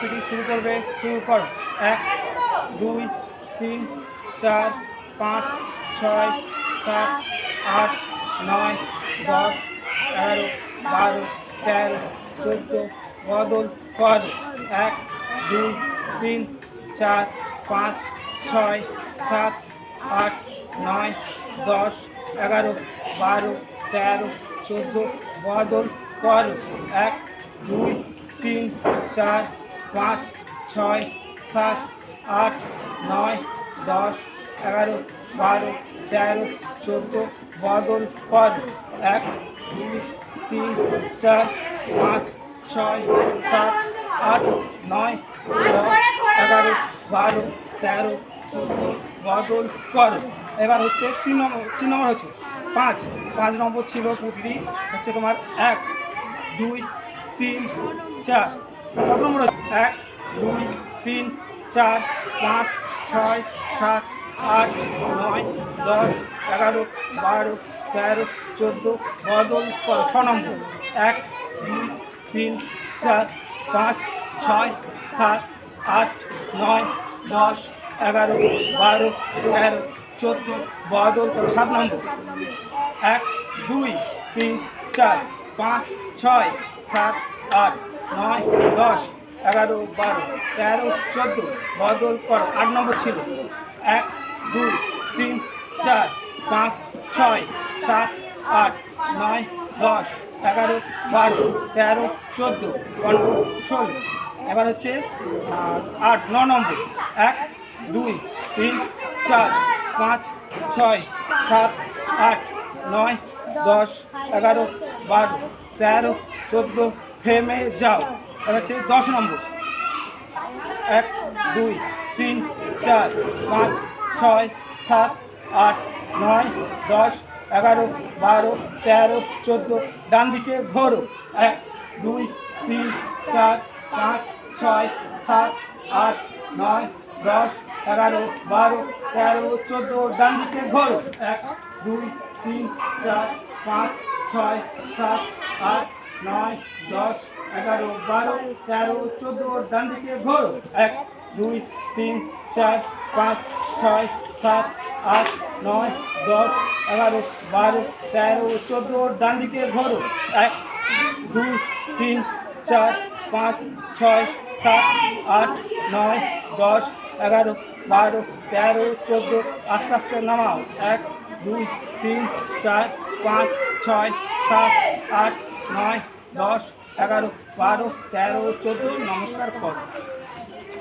PT শুরু করবে, শুরু করো। 1 2 3 4 5 6 7 8 9 10 11 12 13 14 বদল করো। 1 2 3 4 5 6 7 8 9 10 11 12 13 14 বদল করো। 1 2 3 4 5 6 7 8 9 10 11 12 13 14 বদল করো। 1 2 3 4 5 6 7 8 9 10 11 12 13 14 বদল করো। এবার হচ্ছে 3 নম্বর হচ্ছে 5 নম্বর ছিল পুটলি হচ্ছে তোমার 1 2 3 4। কত নম্বর হচ্ছে 1 2 3 4 5 6 7 8 9 10 11 12 13 14 বদল করো। 6 নম্বর 1 2 3 4 5 6 7 8 9 10 11 12 13 14 বদল করো। 7 নম্বর 1 2 3 4 5 6 7 8 9 10 11 12 13 14 বদল করো। 8 নম্বর ছিল 1 2 3 4 5 6 7 8 9 10 11 12 13 14 15 16। এবার হচ্ছে 9 নম্বর 1 2 3 4 5 6 7 8 9 10 11 12 13 14 থেমে যাও। এবার হচ্ছে 10 নম্বর 1 2 3 4 5 6 7 8 9 10 11 12 13 14 ডান দিকে ঘোরো। 1 2 3 4 5 6 7 8 9 10 11 12 13 14 ডান দিকে ঘোরো। 1 2 3 4 5 6 7 8 9 10 11 12 13 14 ডান দিকে ঘোরো। 1 2 3 4 5 6 7 8 9 10 11 12 13 14 ডান দিকে ঘোরো। 1 2 3 4 5 6 7 8 9 10 11 12 13 14 আস্তে আস্তে নামাও। 1 2 3 4 5 6 7 8 9 10 11 12 13 14 নমস্কার করো।